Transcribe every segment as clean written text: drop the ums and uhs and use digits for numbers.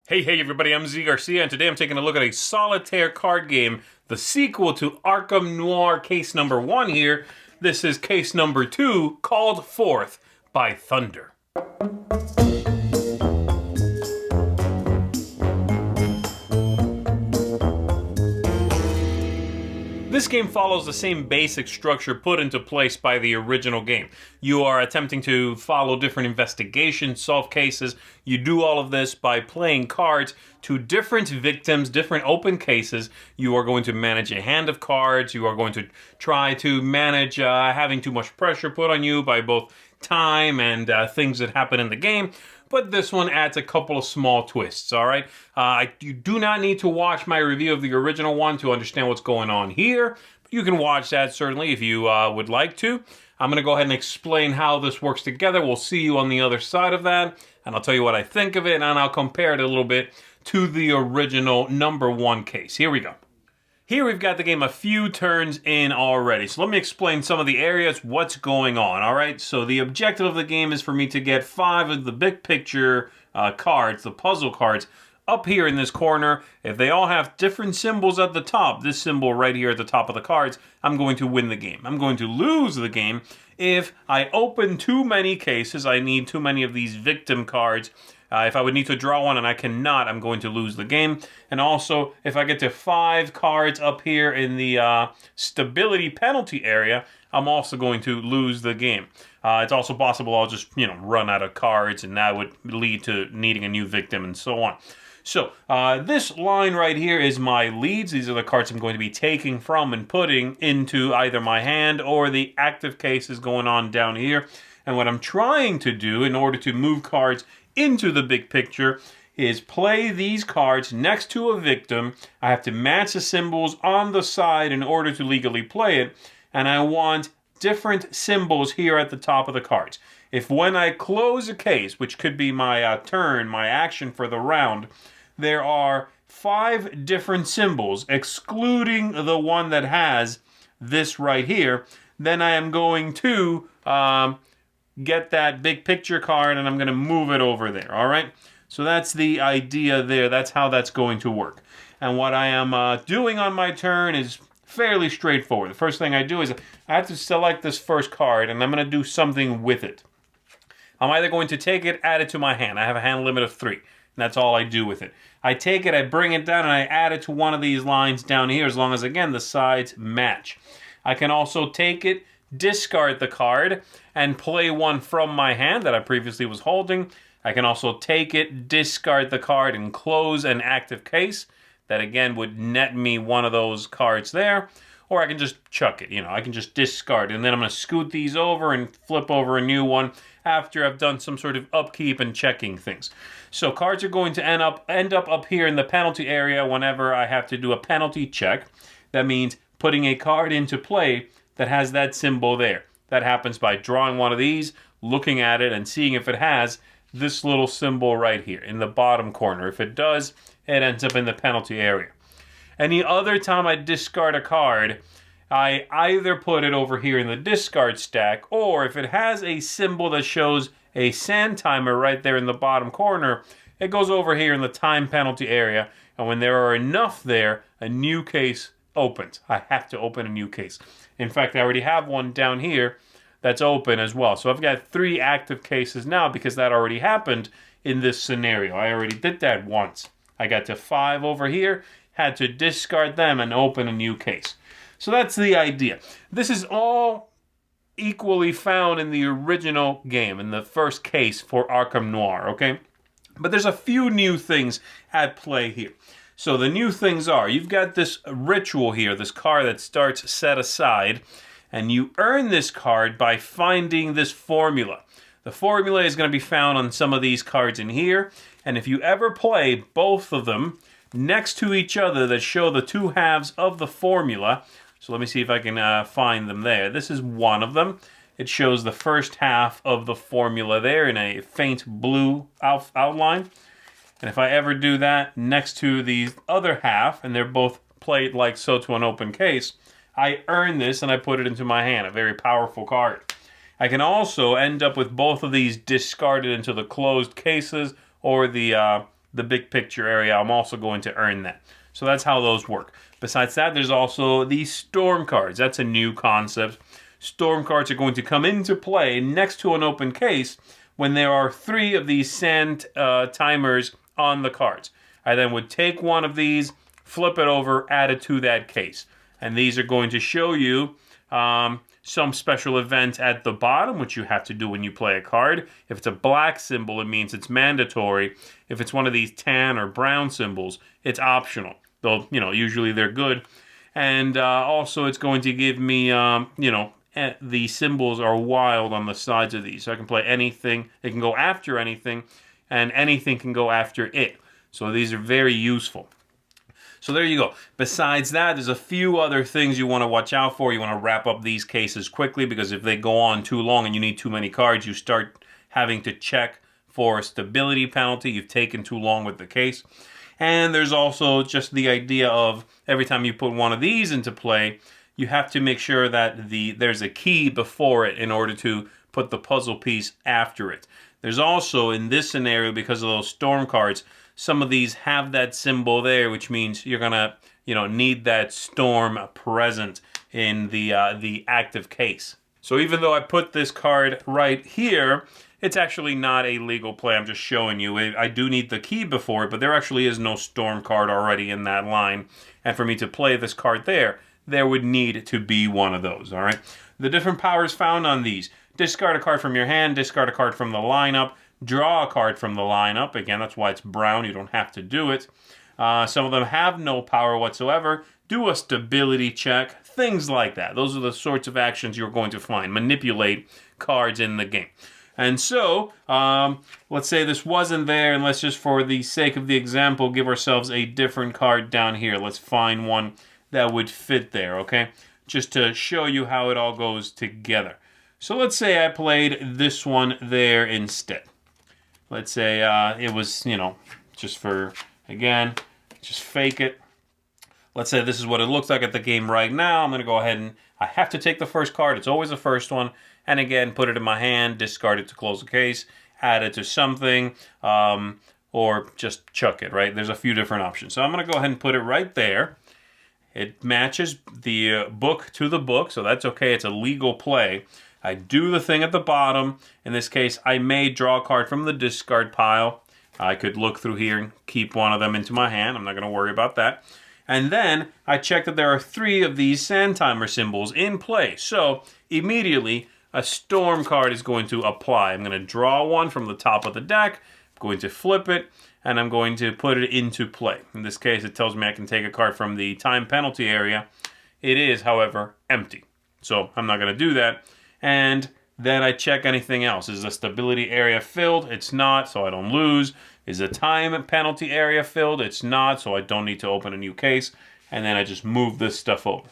Hey everybody, I'm Garcia, and today I'm taking a look at a solitaire card game, the sequel to Arkham Noir case number 1 here. This is case number 2, called forth by Thunder. This game follows the same basic structure put into place by the original game. You are attempting to follow different investigations, solve cases. You do all of this by playing cards to different victims, different open cases. You are going to manage a hand of cards. You are going to try to manage having too much pressure put on you by both time and things that happen in the game. But this one adds a couple of small twists, all right? You do not need to watch my review of the original one to understand what's going on here. But you can watch that, certainly, if you would like to. I'm going to go ahead and explain how this works together. We'll see you on the other side of that, and I'll tell you what I think of it, and I'll compare it a little bit to the original number 1 case. Here we go. Here we've got the game a few turns in already. So let me explain some of the areas, what's going on, all right? So the objective of the game is for me to get 5 of the big picture cards, the puzzle cards, up here in this corner. If they all have different symbols at the top, this symbol right here at the top of the cards, I'm going to win the game. I'm going to lose the game if I open too many cases. I need too many of these victim cards. If I would need to draw one and I cannot, I'm going to lose the game. And also, if I get to 5 cards up here in the stability penalty area, I'm also going to lose the game. It's also possible I'll just, run out of cards, and that would lead to needing a new victim and so on. So, this line right here is my leads. These are the cards I'm going to be taking from and putting into either my hand or the active cases going on down here. And what I'm trying to do in order to move cards into the big picture is play these cards next to a victim. I have to match the symbols on the side in order to legally play it, and I want different symbols here at the top of the cards. If when I close a case, which could be my turn, my action for the round, there are 5 different symbols, excluding the one that has this right here, then I am going to get that big picture card, and I'm going to move it over there, all right? So that's the idea there. That's how that's going to work. And what I am doing on my turn is fairly straightforward. The first thing I do is I have to select this first card, and I'm going to do something with it. I'm either going to take it, add it to my hand. I have a hand limit of 3, and that's all I do with it. I take it, I bring it down, and I add it to one of these lines down here, as long as, again, the sides match. I can also take it, discard the card, and play one from my hand that I previously was holding. I can also take it, discard the card, and close an active case. That again would net me one of those cards there. Or I can just chuck it, I can just discard it. And then I'm going to scoot these over and flip over a new one after I've done some sort of upkeep and checking things. So cards are going to end up here in the penalty area whenever I have to do a penalty check. That means putting a card into play that has that symbol there. That happens by drawing one of these, looking at it, and seeing if it has this little symbol right here in the bottom corner. If it does, it ends up in the penalty area. Any other time I discard a card, I either put it over here in the discard stack, or if it has a symbol that shows a sand timer right there in the bottom corner, it goes over here in the time penalty area, and when there are enough there, a new case opens. I have to open a new case. In fact, I already have one down here that's open as well. So I've got 3 active cases now because that already happened in this scenario. I already did that once. I got to 5 over here, had to discard them and open a new case. So that's the idea. This is all equally found in the original game, in the first case for Arkham Noir, okay? But there's a few new things at play here. So the new things are, you've got this ritual here, this card that starts set aside, and you earn this card by finding this formula. The formula is going to be found on some of these cards in here, and if you ever play both of them next to each other that show the 2 halves of the formula, so let me see if I can find them there. This is one of them. It shows the first half of the formula there in a faint blue outline. And if I ever do that next to the other half, and they're both played like so to an open case, I earn this and I put it into my hand, a very powerful card. I can also end up with both of these discarded into the closed cases or the the big picture area, I'm also going to earn that. So that's how those work. Besides that, there's also the storm cards. That's a new concept. Storm cards are going to come into play next to an open case when there are 3 of these sand timers on the cards. I then would take one of these, flip it over, add it to that case. And these are going to show you some special event at the bottom, which you have to do when you play a card. If it's a black symbol, it means it's mandatory. If it's one of these tan or brown symbols, it's optional. Though, usually they're good. And also it's going to give me, the symbols are wild on the sides of these. So I can play anything. It can go after anything, and anything can go after it. So these are very useful. So there you go. Besides that, there's a few other things you want to watch out for. You want to wrap up these cases quickly, because if they go on too long and you need too many cards, you start having to check for a stability penalty. You've taken too long with the case. And there's also just the idea of every time you put one of these into play, you have to make sure that there's a key before it in order to put the puzzle piece after it. There's also, in this scenario, because of those storm cards, some of these have that symbol there, which means you're gonna, need that storm present in the active case. So even though I put this card right here, it's actually not a legal play. I'm just showing you. I do need the key before it, but there actually is no storm card already in that line. And for me to play this card there would need to be one of those, all right? The different powers found on these. Discard a card from your hand, discard a card from the lineup, draw a card from the lineup. Again, that's why it's brown. You don't have to do it. Some of them have no power whatsoever. Do a stability check, things like that. Those are the sorts of actions you're going to find. Manipulate cards in the game. And so, let's say this wasn't there, and let's just, for the sake of the example, give ourselves a different card down here. Let's find one that would fit there, okay? Just to show you how it all goes together. So let's say I played this one there instead. Let's say it was, just for, again, just fake it. Let's say this is what it looks like at the game right now. I'm going to go ahead and I have to take the first card. It's always the first one. And again, put it in my hand, discard it to close the case, add it to something, or just chuck it, right? There's a few different options. So I'm going to go ahead and put it right there. It matches the book to the book, so that's okay. It's a legal play. I do the thing at the bottom. In this case, I may draw a card from the discard pile. I could look through here and keep one of them into my hand. I'm not going to worry about that. And then I check that there are 3 of these sand timer symbols in play. So immediately, a storm card is going to apply. I'm going to draw one from the top of the deck. I'm going to flip it, and I'm going to put it into play. In this case, it tells me I can take a card from the time penalty area. It is, however, empty. So I'm not going to do that. And then I check anything else. Is the stability area filled? It's not, so I don't lose. Is the time penalty area filled? It's not, so I don't need to open a new case. And then I just move this stuff over.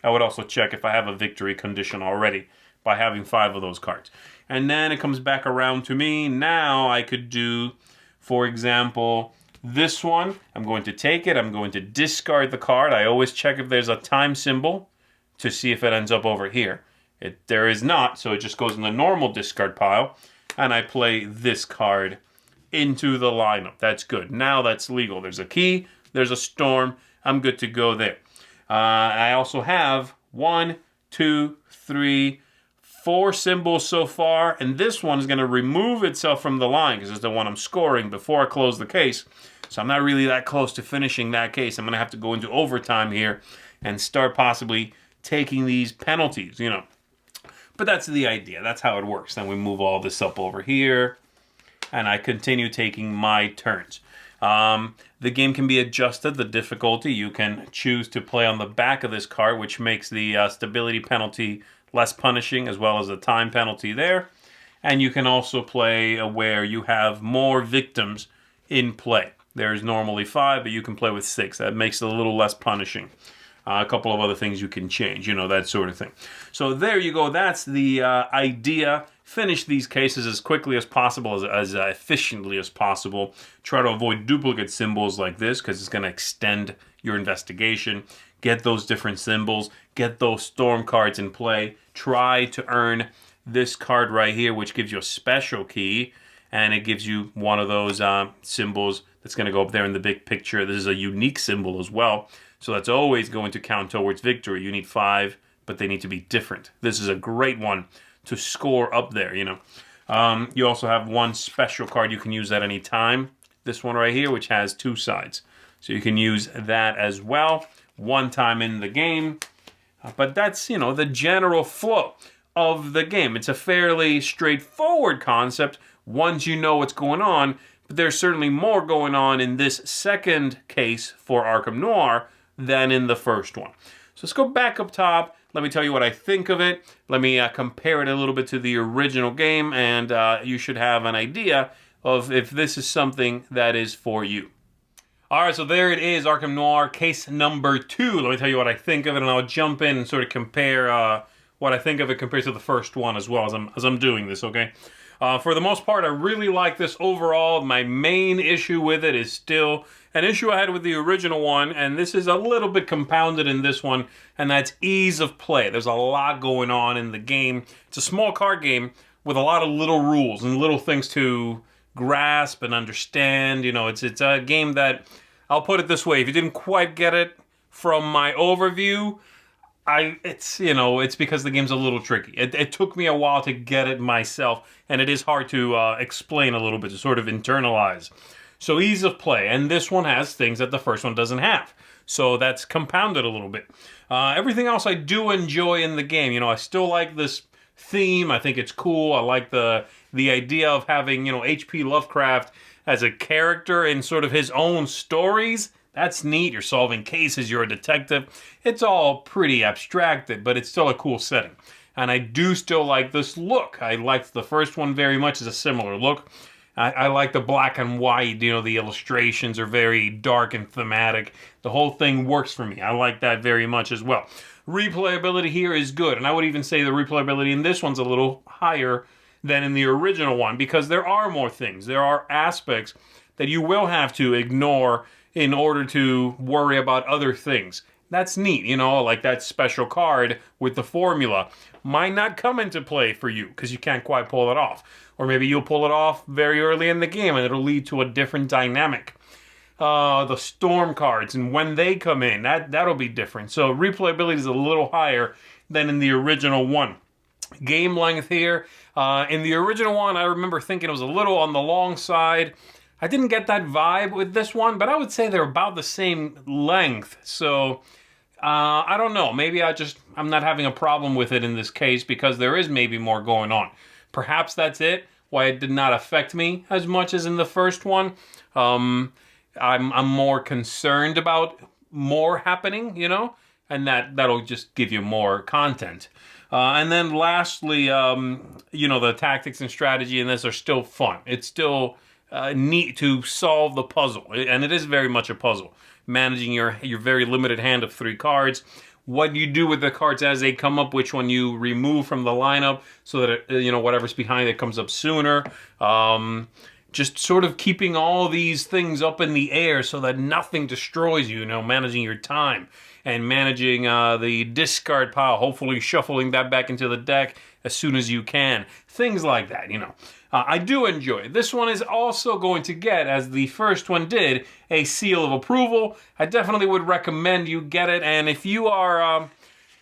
I would also check if I have a victory condition already by having 5 of those cards. And then it comes back around to me. Now I could do, for example, this one. I'm going to take it. I'm going to discard the card. I always check if there's a time symbol to see if it ends up over here. There is not, so it just goes in the normal discard pile. And I play this card into the lineup. That's good. Now that's legal. There's a key. There's a storm. I'm good to go there. I also have 1, 2, 3, 4 symbols so far, and this one is going to remove itself from the line because it's the one I'm scoring before I close the case. So I'm not really that close to finishing that case. I'm going to have to go into overtime here and start possibly taking these penalties, But that's the idea. That's how it works. Then we move all this up over here, and I continue taking my turns. The game can be adjusted, the difficulty. You can choose to play on the back of this card, which makes the stability penalty less punishing, as well as the time penalty there. And you can also play where you have more victims in play. There's normally 5, but you can play with 6. That makes it a little less punishing. A couple of other things you can change, that sort of thing. So there you go. That's the idea. Finish these cases as quickly as possible, as efficiently as possible. Try to avoid duplicate symbols like this because it's going to extend your investigation. Get those different symbols. Get those storm cards in play. Try to earn this card right here, which gives you a special key, and it gives you one of those symbols That's going to go up there in the big picture. This is a unique symbol as well. So that's always going to count towards victory. You need 5, but they need to be different. This is a great one to score up there, you know. You also have one special card you can use at any time. This one right here, which has 2 sides. So you can use that as well, one time in the game. But that's, you know, the general flow of the game. It's a fairly straightforward concept once you know what's going on, but there's certainly more going on in this second case for Arkham Noir than in the first one. So let's go back up top. Let me tell you what I think of it. Let me compare it a little bit to the original game, and you should have an idea of if this is something that is for you. All right, so there it is, Arkham Noir, case number 2. Let me tell you what I think of it, and I'll jump in and sort of compare what I think of it compared to the first one as well as I'm doing this, okay? For the most part, I really like this overall. My main issue with it is still an issue I had with the original one, and this is a little bit compounded in this one, and that's ease of play. There's a lot going on in the game. It's a small card game with a lot of little rules and little things to grasp and understand. You know, it's a game that, I'll put it this way, if you didn't quite get it from my overview, it's because the game's a little tricky. It took me a while to get it myself, and it is hard to explain a little bit, to sort of internalize. So ease of play, and this one has things that the first one doesn't have. So that's compounded a little bit. Everything else I do enjoy in the game. You know, I still like this theme. I think it's cool. I like the idea of having, you know, H.P. Lovecraft as a character in sort of his own stories. That's neat. You're solving cases. You're a detective. It's all pretty abstracted, but it's still a cool setting. And I do still like this look. I liked the first one very much as a similar look. I like the black and white. You know, the illustrations are very dark and thematic. The whole thing works for me. I like that very much as well. Replayability here is good. And I would even say the replayability in this one's a little higher than in the original one, because there are more things. There are aspects that you will have to ignore in order to worry about other things. That's neat, you know, like that special card with the formula might not come into play for you because you can't quite pull it off. Or maybe you'll pull it off very early in the game and it'll lead to a different dynamic. The storm cards, and when they come in, that'll be different. So replayability is a little higher than in the original one. Game length here. In the original one, I remember thinking it was a little on the long side. I didn't get that vibe with this one, but I would say they're about the same length. So, I don't know. Maybe I'm not having a problem with it in this case because there is maybe more going on. Perhaps that's it, why it did not affect me as much as in the first one. I'm more concerned about more happening, you know, and that'll just give you more content. And then lastly, you know, the tactics and strategy in this are still fun. It's still neat to solve the puzzle, and it is very much a puzzle. Managing your very limited hand of 3 cards, what you do with the cards as they come up, which one you remove from the lineup so that you know, whatever's behind it comes up sooner. Just sort of keeping all these things up in the air so that nothing destroys you. You know, managing your time and managing the discard pile, hopefully shuffling that back into the deck as soon as you can. Things like that, you know. I do enjoy it. This one is also going to get, as the first one did, a seal of approval. I definitely would recommend you get it. And if you are,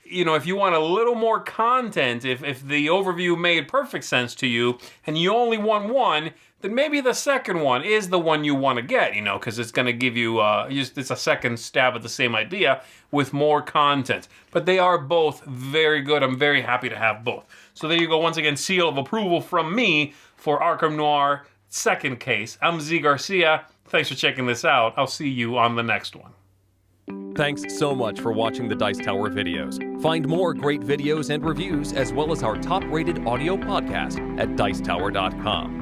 you know, if you want a little more content, if the overview made perfect sense to you and you only want one, then maybe the second one is the one you want to get, you know, because it's going to give you, it's a second stab at the same idea with more content. But they are both very good. I'm very happy to have both. So there you go. Once again, seal of approval from me for Arkham Noir, second case. I'm Z Garcia. Thanks for checking this out. I'll see you on the next one. Thanks so much for watching the Dice Tower videos. Find more great videos and reviews, as well as our top-rated audio podcast at Dicetower.com.